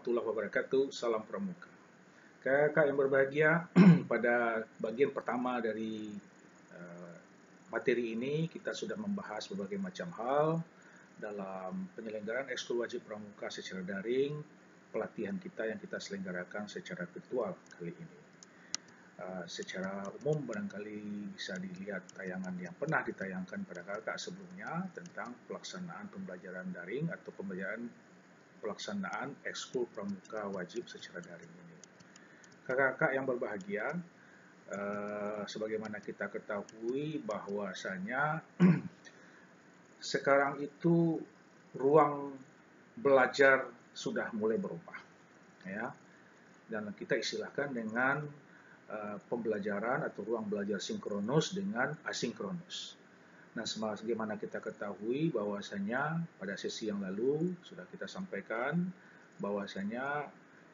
warahmatullahi wabarakatuh. Salam Pramuka. Kakak yang berbahagia, pada bagian pertama dari materi ini kita sudah membahas berbagai macam hal dalam penyelenggaraan ekskul wajib pramuka secara daring, pelatihan kita yang kita selenggarakan secara virtual kali ini. Secara umum barangkali bisa dilihat tayangan yang pernah ditayangkan pada kakak sebelumnya tentang pelaksanaan pembelajaran daring atau pelaksanaan ekskul pramuka wajib secara daring ini. Kakak-kakak yang berbahagia, sebagaimana kita ketahui bahwasanya sekarang itu ruang belajar sudah mulai berubah, ya, dan kita istilahkan dengan pembelajaran atau ruang belajar sinkronus dengan asinkronus. Nah, sebagaimana kita ketahui bahwasanya pada sesi yang lalu sudah kita sampaikan bahwasanya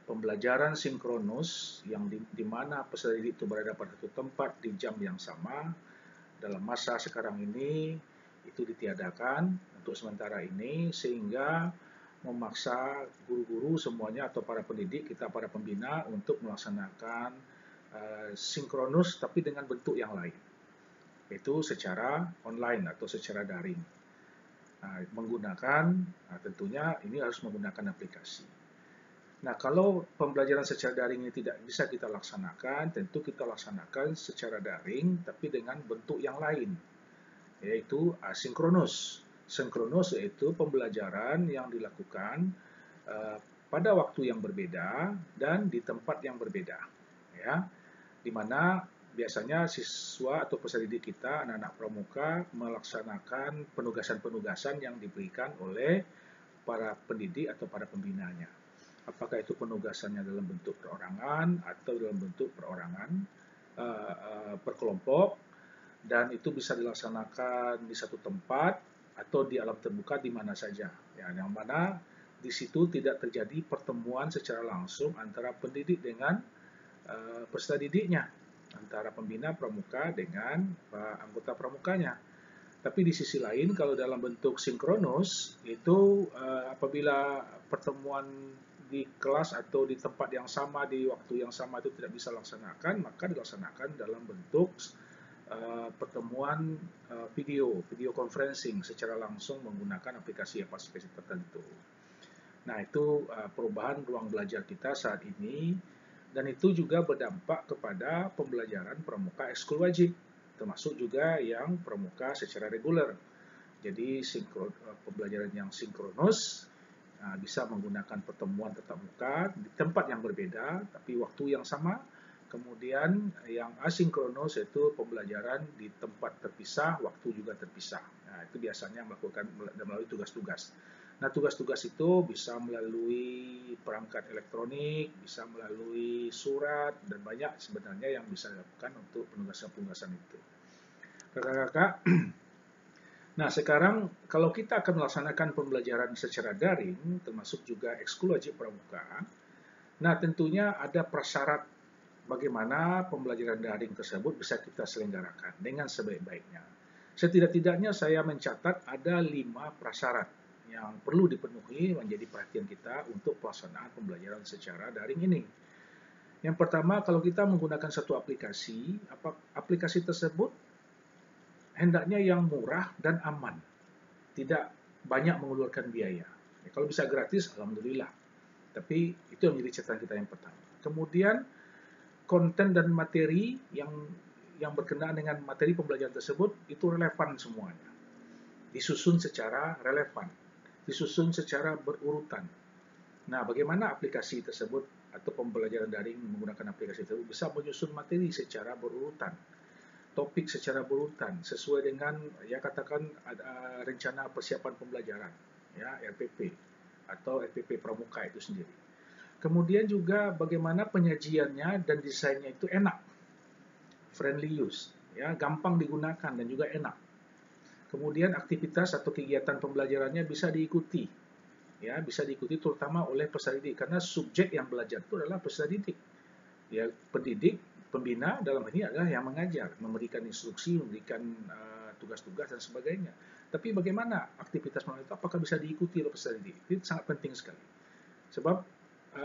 pembelajaran sinkronus yang di mana peserta didik itu berada pada satu tempat di jam yang sama dalam masa sekarang ini itu ditiadakan untuk sementara ini, sehingga memaksa guru-guru semuanya atau para pendidik kita, para pembina untuk melaksanakan sinkronus tapi dengan bentuk yang lain, yaitu secara online atau secara daring. Tentunya ini harus menggunakan aplikasi. Nah, kalau pembelajaran secara daring ini tidak bisa kita laksanakan, tentu kita laksanakan secara daring tapi dengan bentuk yang lain, yaitu asinkronus. Sinkronus yaitu pembelajaran yang dilakukan pada waktu yang berbeda dan di tempat yang berbeda, ya, di mana biasanya siswa atau peserta didik kita, anak-anak pramuka, melaksanakan penugasan-penugasan yang diberikan oleh para pendidik atau para pembinanya. Apakah itu penugasannya dalam bentuk perorangan atau dalam bentuk perorangan berkelompok, dan itu bisa dilaksanakan di satu tempat atau di alam terbuka di mana saja, ya, yang mana di situ tidak terjadi pertemuan secara langsung antara pendidik dengan peserta didiknya, antara pembina pramuka dengan anggota pramukanya. Tapi di sisi lain, kalau dalam bentuk sinkronus itu apabila pertemuan di kelas atau di tempat yang sama di waktu yang sama itu tidak bisa dilaksanakan, maka dilaksanakan dalam bentuk pertemuan video conferencing secara langsung menggunakan aplikasi tertentu. Nah, itu perubahan ruang belajar kita saat ini, dan itu juga berdampak kepada pembelajaran pramuka ekskul wajib, termasuk juga yang pramuka secara reguler. Jadi pembelajaran yang sinkronus bisa menggunakan pertemuan tatap muka di tempat yang berbeda tapi waktu yang sama. Kemudian yang asinkronus yaitu pembelajaran di tempat terpisah, waktu juga terpisah. Nah, itu biasanya melalui tugas-tugas. Nah, tugas-tugas itu bisa melalui perangkat elektronik, bisa melalui surat, dan banyak sebenarnya yang bisa dilakukan untuk penugasan-penugasan itu. Kakak-kakak, nah sekarang kalau kita akan melaksanakan pembelajaran secara daring, termasuk juga ekskul wajib pramuka, nah tentunya ada prasyarat bagaimana pembelajaran daring tersebut bisa kita selenggarakan dengan sebaik-baiknya. Setidak-tidaknya saya mencatat ada 5 prasyarat yang perlu dipenuhi menjadi perhatian kita untuk pelaksanaan pembelajaran secara daring ini. Yang pertama, kalau kita menggunakan satu aplikasi, aplikasi tersebut hendaknya yang murah dan aman, tidak banyak mengeluarkan biaya. Kalau bisa gratis, alhamdulillah. Tapi itu yang menjadi catatan kita yang pertama. Kemudian konten dan materi yang berkenaan dengan materi pembelajaran tersebut itu relevan semuanya, disusun secara relevan, disusun secara berurutan. Nah, bagaimana aplikasi tersebut atau pembelajaran daring menggunakan aplikasi tersebut bisa menyusun materi secara berurutan, topik secara berurutan, sesuai dengan katakan rencana persiapan pembelajaran, RPP atau RPP pramuka itu sendiri. Kemudian juga bagaimana penyajiannya dan desainnya itu enak, friendly use, gampang digunakan dan juga enak. Kemudian aktivitas atau kegiatan pembelajarannya bisa diikuti, bisa diikuti terutama oleh peserta didik, karena subjek yang belajar itu adalah peserta didik. Pendidik, pembina dalam hal ini adalah yang mengajar, memberikan instruksi, memberikan tugas-tugas dan sebagainya. Tapi bagaimana aktivitas itu apakah bisa diikuti oleh peserta didik? Itu sangat penting sekali. Sebab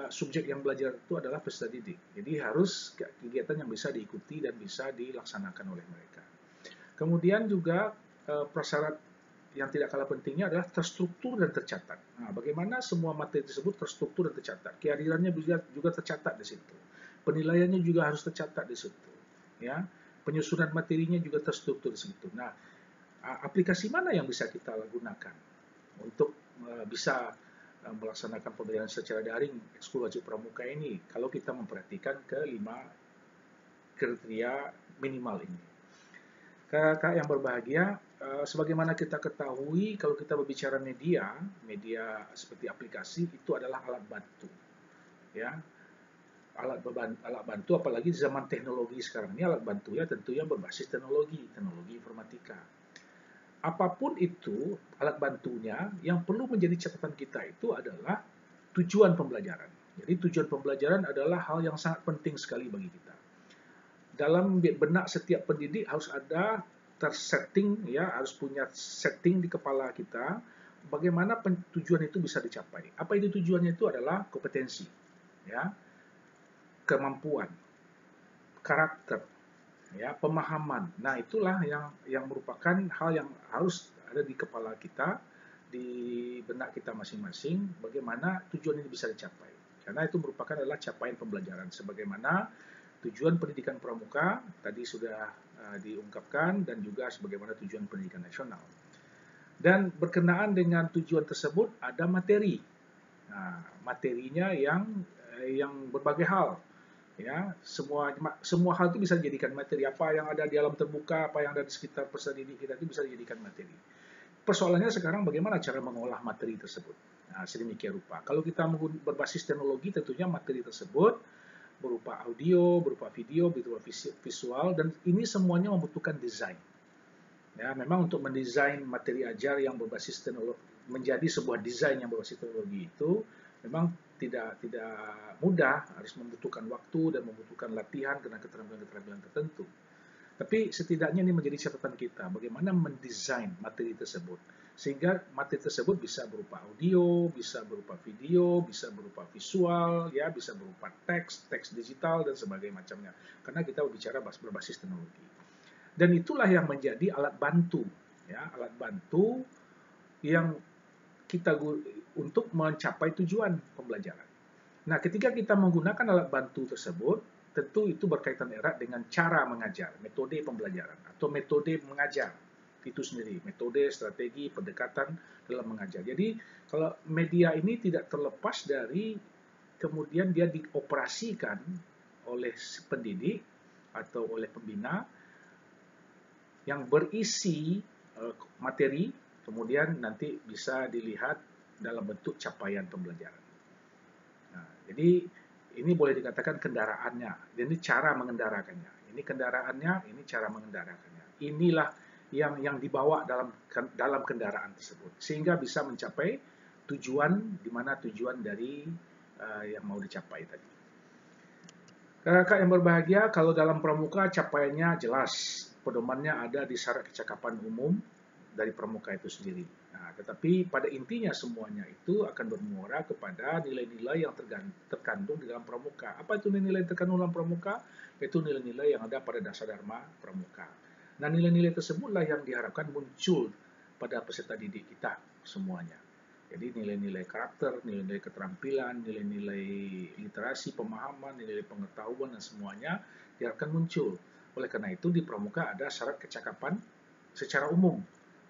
subjek yang belajar itu adalah peserta didik. Jadi harus kegiatan yang bisa diikuti dan bisa dilaksanakan oleh mereka. Kemudian juga prasyarat yang tidak kalah pentingnya adalah terstruktur dan tercatat. Nah, bagaimana semua materi tersebut terstruktur dan tercatat. Kehadirannya juga tercatat di situ. Penilaiannya juga harus tercatat di situ. Ya, penyusunan materinya juga terstruktur di situ. Nah, aplikasi mana yang bisa kita gunakan untuk bisa melaksanakan pembelajaran secara daring ekskul wajib pramuka ini kalau kita memperhatikan ke-5 kriteria minimal ini. Kakak yang berbahagia, sebagaimana kita ketahui kalau kita berbicara media seperti aplikasi itu adalah alat bantu. Ya. Alat bantu apalagi di zaman teknologi sekarang ini alat bantu ya tentunya berbasis teknologi informatika. Apapun itu alat bantunya, yang perlu menjadi catatan kita itu adalah tujuan pembelajaran. Jadi tujuan pembelajaran adalah hal yang sangat penting sekali bagi kita. Dalam benak setiap pendidik harus ada tersetting, ya, harus punya setting di kepala kita bagaimana tujuan itu bisa dicapai. Apa itu tujuannya? Itu adalah kompetensi, ya, kemampuan, karakter, ya, pemahaman. Nah, itulah yang merupakan hal yang harus ada di kepala kita, di benak kita masing-masing, bagaimana tujuan ini bisa dicapai. Karena itu merupakan adalah capaian pembelajaran. Sebagaimana tujuan pendidikan pramuka tadi sudah diungkapkan dan juga sebagaimana tujuan pendidikan nasional. Dan berkenaan dengan tujuan tersebut ada materi. Nah, materinya yang berbagai hal. Ya, semua hal itu bisa dijadikan materi. Apa yang ada di alam terbuka, apa yang ada di sekitar peserta didik kita itu bisa dijadikan materi. Persoalannya sekarang bagaimana cara mengolah materi tersebut. Nah, sedemikian rupa. Kalau kita berbasis teknologi, tentunya materi tersebut berupa audio, berupa video, berupa visual, dan ini semuanya membutuhkan desain. Ya, memang untuk mendesain materi ajar yang berbasis teknologi menjadi sebuah desain yang berbasis teknologi itu memang tidak mudah, harus membutuhkan waktu dan membutuhkan latihan dengan keterampilan-keterampilan tertentu. Tapi setidaknya ini menjadi catatan kita, bagaimana mendesain materi tersebut. Sehingga materi tersebut bisa berupa audio, bisa berupa video, bisa berupa visual, ya, bisa berupa teks digital, dan sebagainya macamnya. Karena kita berbicara berbasis teknologi. Dan itulah yang menjadi alat bantu, ya, alat bantu yang kita untuk mencapai tujuan pembelajaran. Nah, ketika kita menggunakan alat bantu tersebut, tentu itu berkaitan erat dengan cara mengajar, metode pembelajaran, atau metode mengajar itu sendiri, metode, strategi, pendekatan dalam mengajar. Jadi, kalau media ini tidak terlepas dari kemudian dia dioperasikan oleh pendidik atau oleh pembina yang berisi materi, kemudian nanti bisa dilihat dalam bentuk capaian pembelajaran. Nah, jadi ini boleh dikatakan kendaraannya. Ini cara mengendarakannya. Ini kendaraannya, ini cara mengendarakannya. Inilah yang dibawa dalam kendaraan tersebut, sehingga bisa mencapai tujuan, di mana tujuan dari yang mau dicapai tadi. Kakak yang berbahagia, kalau dalam pramuka capaiannya jelas, pedomannya ada di syarat kecakapan umum dari pramuka itu sendiri. Nah, tetapi pada intinya semuanya itu akan bermuara kepada nilai-nilai yang terkandung di dalam pramuka. Apa itu nilai-nilai terkandung dalam pramuka? Itu nilai-nilai yang ada pada dasar dharma pramuka. Nah, nilai-nilai tersebutlah yang diharapkan muncul pada peserta didik kita semuanya. Jadi nilai-nilai karakter, nilai-nilai keterampilan, nilai-nilai literasi, pemahaman, nilai pengetahuan, dan semuanya diharapkan muncul. Oleh karena itu di pramuka ada syarat kecakapan secara umum,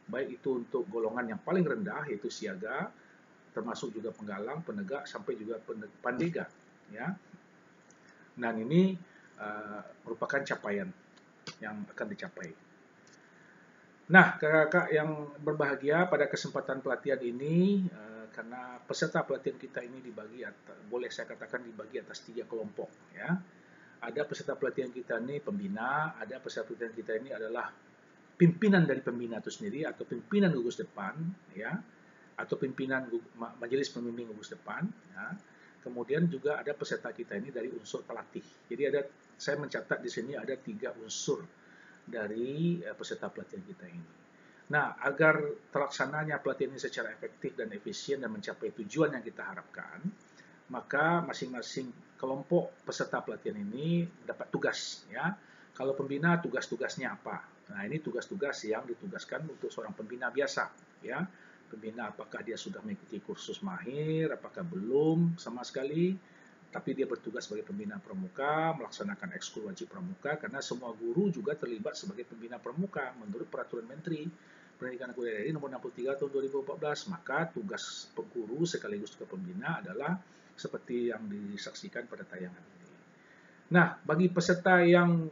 baik itu untuk golongan yang paling rendah yaitu siaga, termasuk juga penggalang, penegak, sampai juga pandega, ya. Dan ini merupakan capaian yang akan dicapai. Nah, kakak-kakak yang berbahagia, pada kesempatan pelatihan ini, karena peserta pelatihan kita ini dibagi, boleh saya katakan dibagi atas 3 kelompok, ya. Ada peserta pelatihan kita ini pembina, ada peserta pelatihan kita ini adalah pimpinan dari pembina itu sendiri, atau pimpinan gugus depan, ya, atau pimpinan majelis pembimbing gugus depan, ya. Kemudian juga ada peserta kita ini dari unsur pelatih. Jadi saya mencatat di sini ada 3 unsur dari peserta pelatihan kita ini. Nah, agar terlaksananya pelatihan ini secara efektif dan efisien dan mencapai tujuan yang kita harapkan, maka masing-masing kelompok peserta pelatihan ini dapat tugas, ya. Kalau pembina, tugas-tugasnya apa? Nah, ini tugas-tugas yang ditugaskan untuk seorang pembina biasa, ya. Pembina apakah dia sudah mengikuti kursus mahir, apakah belum sama sekali, tapi dia bertugas sebagai pembina pramuka, melaksanakan ekskul wajib pramuka, karena semua guru juga terlibat sebagai pembina pramuka menurut Peraturan Menteri Pendidikan Kebudayaan RI nomor 63 tahun 2014. Maka tugas guru sekaligus juga pembina adalah seperti yang disaksikan pada tayangan ini. Nah, bagi peserta yang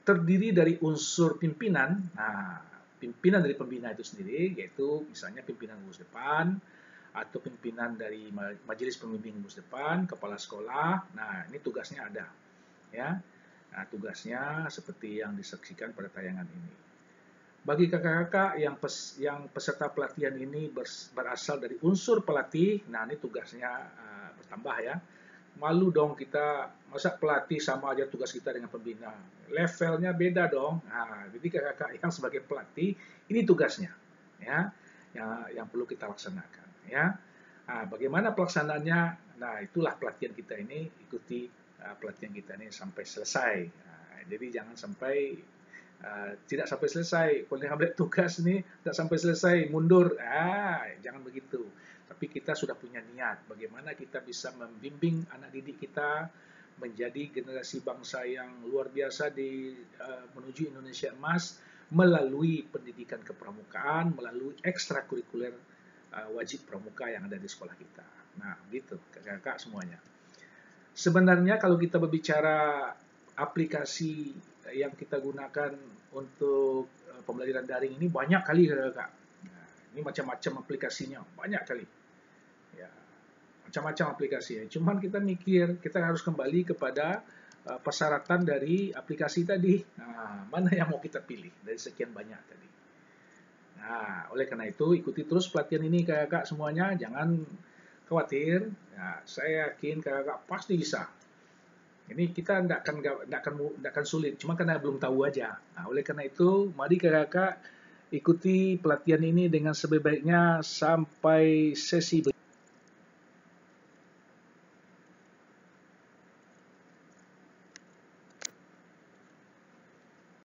terdiri dari unsur pimpinan, nah, pimpinan dari pembina itu sendiri, yaitu misalnya pimpinan gugus depan, atau pimpinan dari majelis pembimbing gugus depan, kepala sekolah. Nah, ini tugasnya ada, ya. Nah, tugasnya seperti yang disaksikan pada tayangan ini. Bagi kakak-kakak yang peserta pelatihan ini berasal dari unsur pelatih, nah ini tugasnya bertambah, ya. Malu dong kita, masa pelatih sama aja tugas kita dengan pembina. Levelnya beda dong. Nah, jadi kakak-kakak yang sebagai pelatih, ini tugasnya, ya, yang perlu kita laksanakan. Ya, nah, bagaimana pelaksanaannya? Nah, itulah pelatihan kita ini, ikuti pelatihan kita ini sampai selesai. Nah, jadi jangan sampai tidak sampai selesai. Kalau ambil tugas nih, tidak sampai selesai, mundur. Jangan begitu. Tapi kita sudah punya niat, bagaimana kita bisa membimbing anak didik kita menjadi generasi bangsa yang luar biasa menuju Indonesia Emas melalui pendidikan kepramukaan, melalui ekstrakurikuler wajib pramuka yang ada di sekolah kita. Nah, begitu kakak-kakak semuanya. Sebenarnya kalau kita berbicara aplikasi yang kita gunakan untuk pembelajaran daring ini banyak kali kakak-kakak. Nah, ini macam-macam aplikasinya, banyak kali. Ya, macam-macam aplikasinya. Cuman kita mikir, kita harus kembali kepada persyaratan dari aplikasi tadi. Nah, mana yang mau kita pilih dari sekian banyak tadi. Nah, oleh karena itu ikuti terus pelatihan ini kakak-kakak semuanya, jangan khawatir. Nah, saya yakin kakak-kakak pasti bisa. Ini kita tidak akan sulit, cuma karena belum tahu aja. Nah, oleh karena itu, mari kakak-kakak ikuti pelatihan ini dengan sebaik-baiknya sampai sesi berikutnya.